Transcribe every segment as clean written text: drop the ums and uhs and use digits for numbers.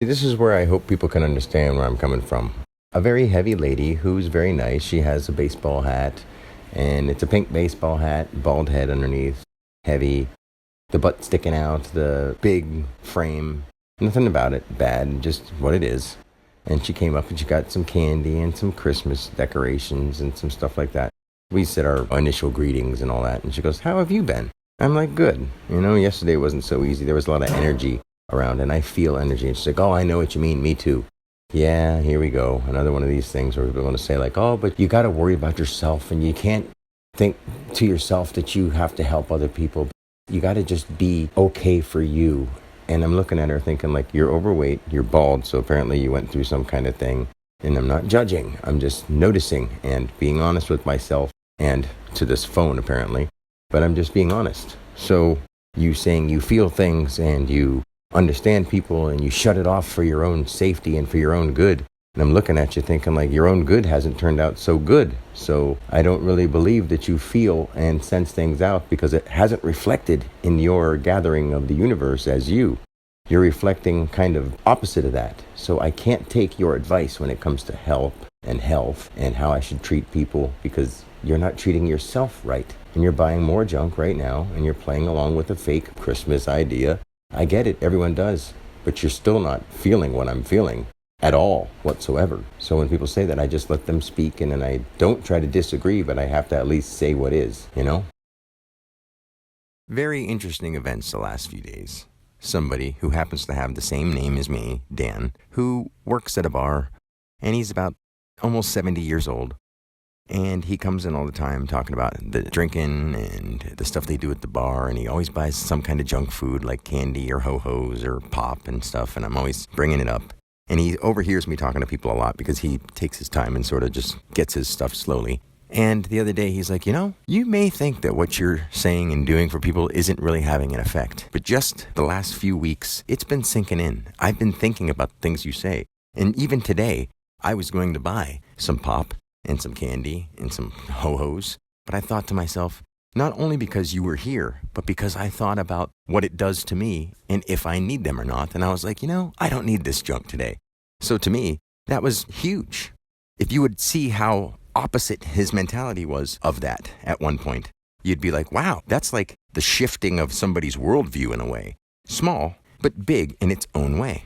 This is where I hope people can understand where I'm coming from. A very heavy lady who's very nice. She has a baseball hat, and it's a pink baseball hat, bald head underneath, heavy, the butt sticking out, the big frame. Nothing about it bad, just what it is. And she came up and she got some candy and some Christmas decorations and some stuff like that. We said our initial greetings and all that. And she goes, "How have you been?" I'm like, "Good. Yesterday wasn't so easy. There was a lot of energy around, and I feel energy." And she's like, "Oh, I know what you mean. Me too." Yeah, here we go. Another one of these things where people want to say like, "Oh, but you got to worry about yourself, and you can't think to yourself that you have to help other people. You got to just be okay for you." And I'm looking at her thinking like, you're overweight, you're bald, so apparently you went through some kind of thing. And I'm not judging. I'm just noticing and being honest with myself and to this phone apparently. But I'm just being honest. So you saying you feel things and you understand people and you shut it off for your own safety and for your own good. And I'm looking at you thinking like your own good hasn't turned out so good. So I don't really believe that you feel and sense things out because it hasn't reflected in your gathering of the universe as you. You're reflecting kind of opposite of that. So I can't take your advice when it comes to help and health and how I should treat people because you're not treating yourself right. And you're buying more junk right now and you're playing along with a fake Christmas idea. I get it, everyone does. But you're still not feeling what I'm feeling at all whatsoever. So when people say that, I just let them speak and then I don't try to disagree, but I have to at least say what is. Very interesting events the last few days. Somebody who happens to have the same name as me, Dan, who works at a bar, and he's about almost 70 years old. And he comes in all the time talking about the drinking and the stuff they do at the bar, and he always buys some kind of junk food like candy or ho-hos or pop and stuff, and I'm always bringing it up. And he overhears me talking to people a lot because he takes his time and sort of just gets his stuff slowly. And the other day he's like, you may think that what you're saying and doing for people isn't really having an effect. But just the last few weeks, it's been sinking in. I've been thinking about the things you say. And even today, I was going to buy some pop and some candy and some ho-hos. But I thought to myself, not only because you were here, but because I thought about what it does to me and if I need them or not. And I was like, I don't need this junk today. So to me, that was huge. If you would see how opposite his mentality was of that at one point, you'd be like, wow, that's like the shifting of somebody's worldview in a way. Small, but big in its own way.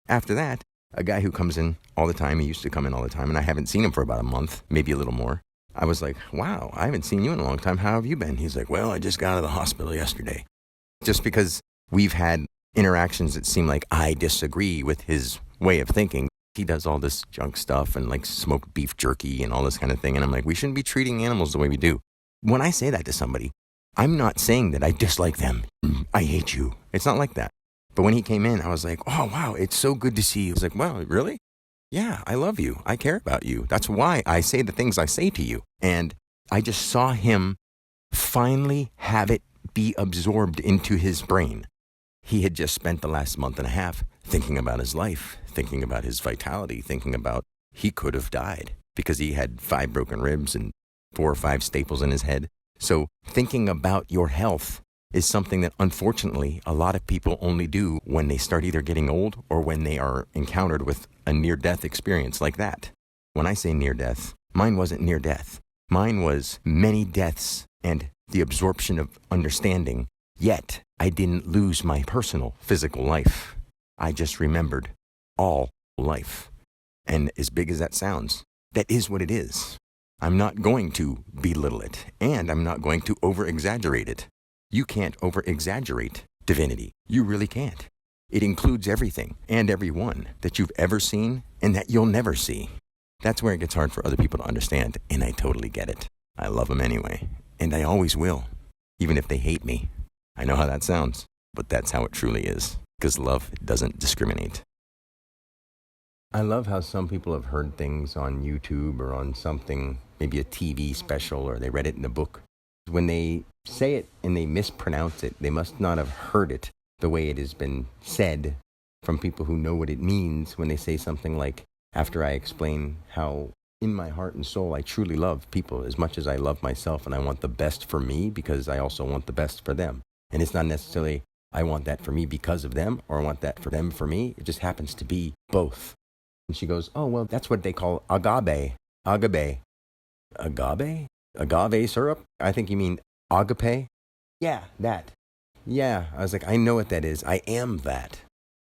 After that, a guy who comes in all the time, he used to come in all the time, and I haven't seen him for about a month, maybe a little more. I was like, wow, I haven't seen you in a long time. How have you been? He's like, well, I just got out of the hospital yesterday. Just because we've had interactions that seem like I disagree with his way of thinking. He does all this junk stuff and like smoked beef jerky and all this kind of thing. And I'm like, we shouldn't be treating animals the way we do. When I say that to somebody, I'm not saying that I dislike them. I hate you. It's not like that. But when he came in, I was like, oh, wow, it's so good to see you. I was like, well, really? Yeah, I love you. I care about you. That's why I say the things I say to you. And I just saw him finally have it be absorbed into his brain. He had just spent the last month and a half thinking about his life, thinking about his vitality, thinking about he could have died because he had 5 broken ribs and 4 or 5 staples in his head. So thinking about your health is something that unfortunately a lot of people only do when they start either getting old or when they are encountered with a near-death experience like that. When I say near-death, mine wasn't near-death. Mine was many deaths and the absorption of understanding, yet I didn't lose my personal physical life. I just remembered all life. And as big as that sounds, that is what it is. I'm not going to belittle it, and I'm not going to over-exaggerate it. You can't over-exaggerate divinity. You really can't. It includes everything and everyone that you've ever seen and that you'll never see. That's where it gets hard for other people to understand, and I totally get it. I love them anyway, and I always will, even if they hate me. I know how that sounds, but that's how it truly is, because love doesn't discriminate. I love how some people have heard things on YouTube or on something, maybe a TV special, or they read it in a book. When they say it and they mispronounce it, they must not have heard it the way it has been said from people who know what it means when they say something like, after I explain how in my heart and soul I truly love people as much as I love myself, and I want the best for me because I also want the best for them. And it's not necessarily I want that for me because of them, or I want that for them for me. It just happens to be both. And she goes, oh, well, that's what they call agave. Agave. Agave? Agave syrup? I think you mean agape? Yeah, that. Yeah, I was like, I know what that is. I am that.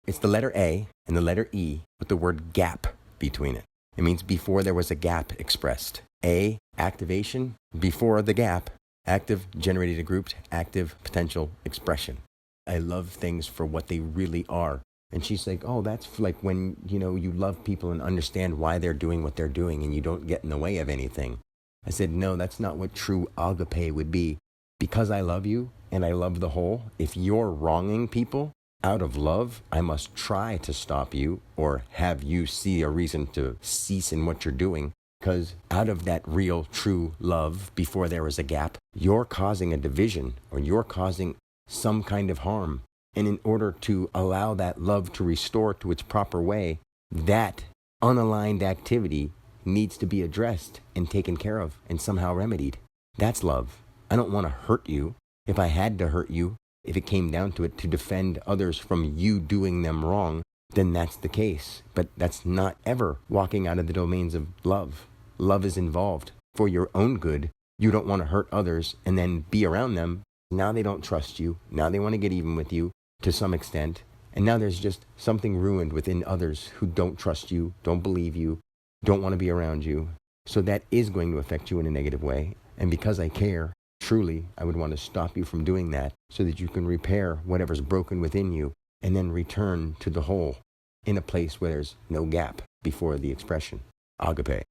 It's the letter A and the letter E with the word gap between it. It means before there was a gap expressed. A, activation, before the gap, active, generated a grouped, active, potential, expression. I love things for what they really are. And she's like, oh, that's like when, you love people and understand why they're doing what they're doing and you don't get in the way of anything. I said, no, that's not what true agape would be. Because I love you and I love the whole, if you're wronging people, out of love, I must try to stop you or have you see a reason to cease in what you're doing. Because out of that real, true love, before there is a gap, you're causing a division or you're causing some kind of harm. And in order to allow that love to restore to its proper way, that unaligned activity needs to be addressed and taken care of and somehow remedied. That's love. I don't want to hurt you. If I had to hurt you, if it came down to it, to defend others from you doing them wrong, then that's the case. But that's not ever walking out of the domains of love. Love is involved. For your own good, you don't want to hurt others and then be around them. Now they don't trust you. Now they want to get even with you to some extent. And now there's just something ruined within others who don't trust you, don't believe you, don't want to be around you. So that is going to affect you in a negative way. And because I care, truly, I would want to stop you from doing that so that you can repair whatever's broken within you and then return to the whole in a place where there's no gap before the expression. Agape.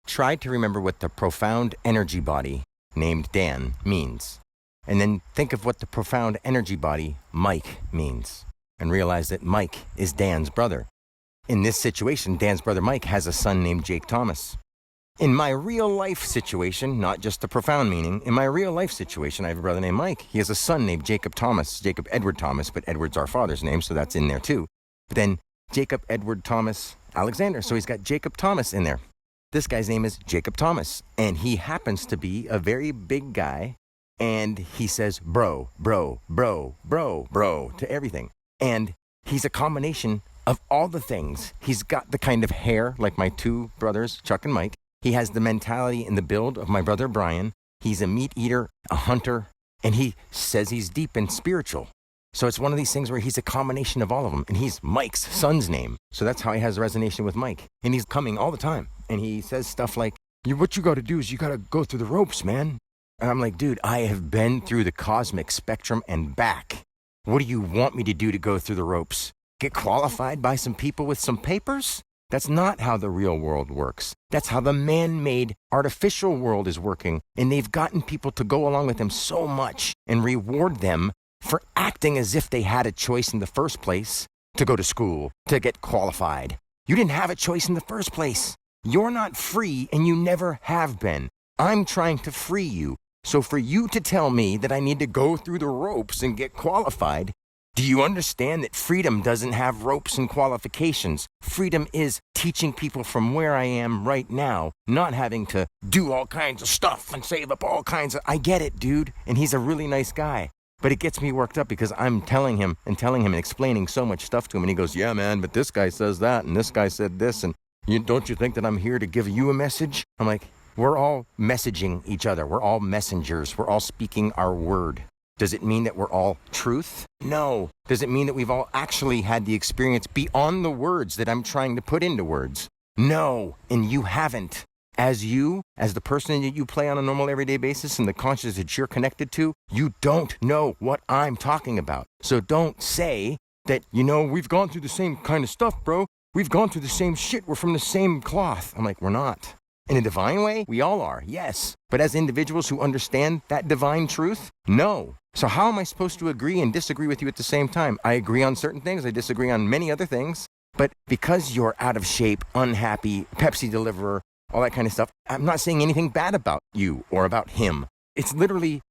Try to remember what the profound energy body named Dan means. And then think of what the profound energy body Mike means. And realize that Mike is Dan's brother. In this situation, Dan's brother Mike has a son named Jake Thomas. In my real life situation, not just the profound meaning, in my real life situation, I have a brother named Mike. He has a son named Jacob Thomas, Jacob Edward Thomas, but Edward's our father's name, so that's in there too. But then Jacob Edward Thomas Alexander, so he's got Jacob Thomas in there. This guy's name is Jacob Thomas, and he happens to be a very big guy, and he says bro, bro, bro, bro, bro to everything. And he's a combination of all the things. He's got the kind of hair like my two brothers, Chuck and Mike. He has the mentality and the build of my brother Brian. He's a meat eater, a hunter, and he says he's deep and spiritual. So it's one of these things where he's a combination of all of them, and he's Mike's son's name. So that's how he has resonation with Mike. And he's coming all the time. And he says stuff like, what you got to do is you got to go through the ropes, man. And I'm like, dude, I have been through the cosmic spectrum and back. What do you want me to do to go through the ropes? Get qualified by some people with some papers? That's not how the real world works. That's how the man-made artificial world is working. And they've gotten people to go along with them so much and reward them for acting as if they had a choice in the first place to go to school, to get qualified. You didn't have a choice in the first place. You're not free and you never have been. I'm trying to free you. So for you to tell me that I need to go through the ropes and get qualified, do you understand that freedom doesn't have ropes and qualifications? Freedom is teaching people from where I am right now, not having to do all kinds of stuff and save up all kinds of... I get it, dude. And he's a really nice guy. But it gets me worked up because I'm telling him and explaining so much stuff to him. And he goes, yeah, man, but this guy says that and this guy said this. And don't you think that I'm here to give you a message? I'm like, we're all messaging each other. We're all messengers. We're all speaking our word. Does it mean that we're all truth? No. Does it mean that we've all actually had the experience beyond the words that I'm trying to put into words? No. And you haven't. As the person that you play on a normal everyday basis and the consciousness that you're connected to, you don't know what I'm talking about. So don't say that, we've gone through the same kind of stuff, bro. We've gone through the same shit. We're from the same cloth. I'm like, we're not. In a divine way, we all are, yes. But as individuals who understand that divine truth, no. So how am I supposed to agree and disagree with you at the same time? I agree on certain things. I disagree on many other things. But because you're out of shape, unhappy, Pepsi deliverer, all that kind of stuff, I'm not saying anything bad about you or about him. It's literally,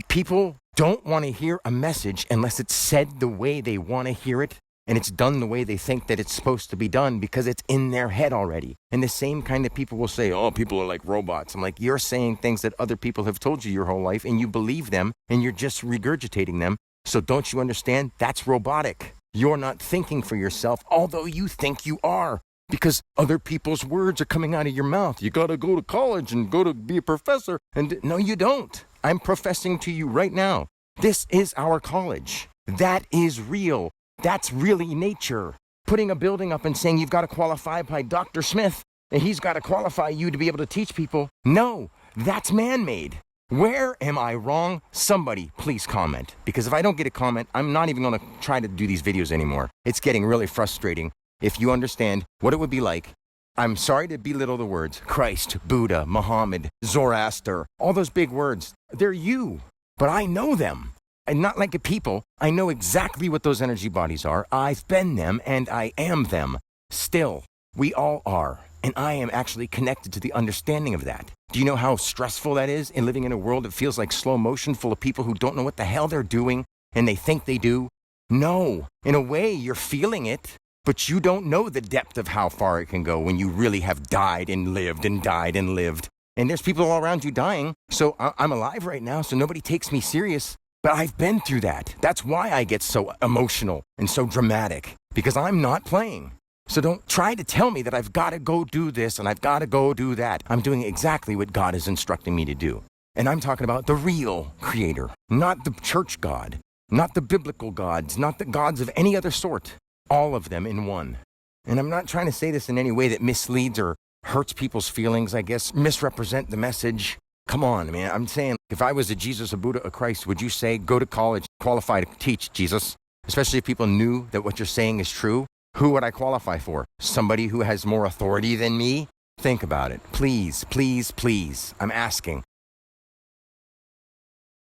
people don't want to hear a message unless it's said the way they want to hear it And it's done the way they think that it's supposed to be done because it's in their head already. And the same kind of people will say, oh, people are like robots. I'm like, you're saying things that other people have told you your whole life and you believe them and you're just regurgitating them. So don't you understand? That's robotic. You're not thinking for yourself, although you think you are. Because other people's words are coming out of your mouth. You got to go to college and go to be a professor. And no, you don't. I'm professing to you right now. This is our college. That is real. That's really nature. Putting a building up and saying you've got to qualify by Dr. Smith and he's got to qualify you to be able to teach people. No, that's man-made. Where am I wrong? Somebody please comment. Because if I don't get a comment, I'm not even going to try to do these videos anymore. It's getting really frustrating. If you understand what it would be like, I'm sorry to belittle the words, Christ, Buddha, Muhammad, Zoroaster, all those big words, they're you, but I know them. And not like a people, I know exactly what those energy bodies are. I've been them and I am them. Still, we all are. And I am actually connected to the understanding of that. Do you know how stressful that is in living in a world that feels like slow motion full of people who don't know what the hell they're doing and they think they do? No, in a way, you're feeling it. But you don't know the depth of how far it can go when you really have died and lived and died and lived. And there's people all around you dying. So I'm alive right now, so nobody takes me serious. But I've been through that. That's why I get so emotional and so dramatic. Because I'm not playing. So don't try to tell me that I've got to go do this and I've got to go do that. I'm doing exactly what God is instructing me to do. And I'm talking about the real creator. Not the church God. Not the biblical gods. Not the gods of any other sort. All of them in one. And I'm not trying to say this in any way that misleads or hurts people's feelings, I guess, misrepresent the message. Come on, man. I'm saying, if I was a Jesus, a Buddha, a Christ, would you say, go to college, qualify to teach, Jesus? Especially if people knew that what you're saying is true. Who would I qualify for? Somebody who has more authority than me? Think about it. Please, please, please. I'm asking.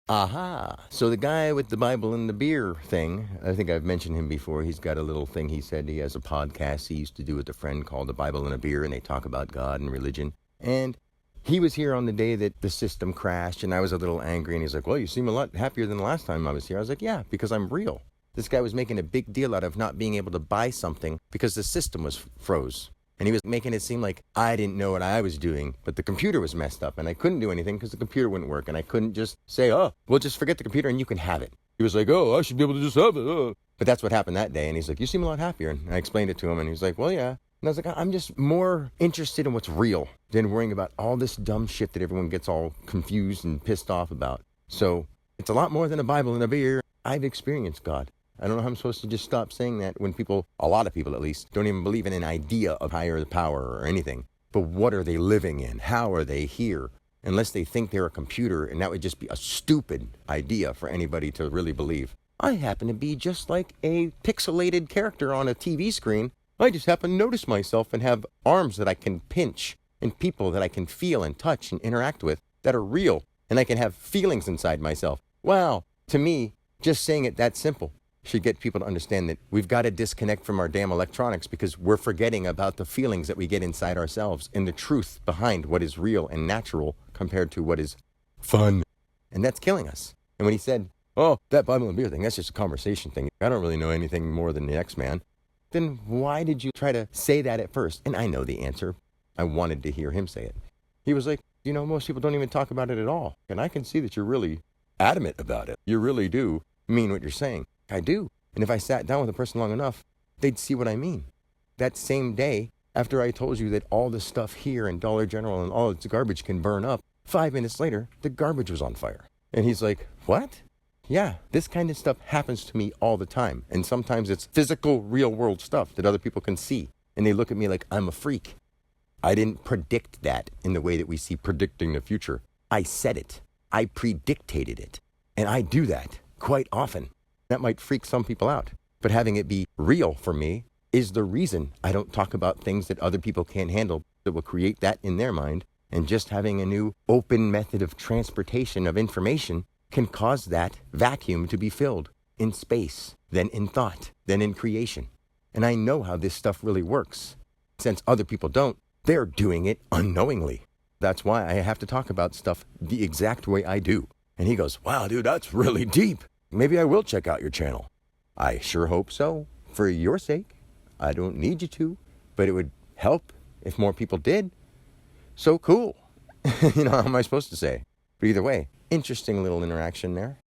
Aha. So the guy with the Bible and the beer thing, I think I've mentioned him before. He's got a little thing. He said he has a podcast he used to do with a friend called The Bible and a Beer, and they talk about God and religion. And he was here on the day that the system crashed, and I was a little angry. And he's like, well, you seem a lot happier than the last time I was here. I was like, yeah, because I'm real. This guy was making a big deal out of not being able to buy something because the system was froze. And he was making it seem like I didn't know what I was doing, but the computer was messed up and I couldn't do anything because the computer wouldn't work. And I couldn't just say, oh, well, just forget the computer and you can have it. He was like, oh, I should be able to just have it. But that's what happened that day. And he's like, you seem a lot happier. And I explained it to him and he's like, well, yeah. And I was like, I'm just more interested in what's real than worrying about all this dumb shit that everyone gets all confused and pissed off about. So it's a lot more than a Bible and a beer. I've experienced God. I don't know how I'm supposed to just stop saying that when people, a lot of people at least, don't even believe in an idea of higher power or anything. But what are they living in? How are they here? Unless they think they're a computer, and that would just be a stupid idea for anybody to really believe. I happen to be just like a pixelated character on a TV screen. I just happen to notice myself and have arms that I can pinch and people that I can feel and touch and interact with that are real. And I can have feelings inside myself. Wow, to me, just saying it that simple should get people to understand that we've got to disconnect from our damn electronics because we're forgetting about the feelings that we get inside ourselves and the truth behind what is real and natural compared to what is fun. And that's killing us. And when he said, oh, that Bible and beer thing, that's just a conversation thing. I don't really know anything more than the X-Man. Then why did you try to say that at first? And I know the answer. I wanted to hear him say it. He was like, you know, most people don't even talk about it at all. And I can see that you're really adamant about it. You really do mean what you're saying. I do. And if I sat down with a person long enough, they'd see what I mean. That same day, after I told you that all the stuff here in Dollar General and all its garbage can burn up, 5 minutes later, the garbage was on fire. And he's like, what? Yeah, this kind of stuff happens to me all the time. And sometimes it's physical, real world stuff that other people can see. And they look at me like I'm a freak. I didn't predict that in the way that we see predicting the future. I said it. I predictated it. And I do that quite often. That might freak some people out, but having it be real for me is the reason I don't talk about things that other people can't handle that will create that in their mind. And just having a new open method of transportation of information can cause that vacuum to be filled in space, then in thought, then in creation. And I know how this stuff really works. Since other people don't, they're doing it unknowingly. That's why I have to talk about stuff the exact way I do. And he goes, wow, dude, that's really deep. Maybe I will check out your channel. I sure hope so. for your sake. I don't need you to, but it would help if more people did. So cool. How am I supposed to say? But either way, interesting little interaction there.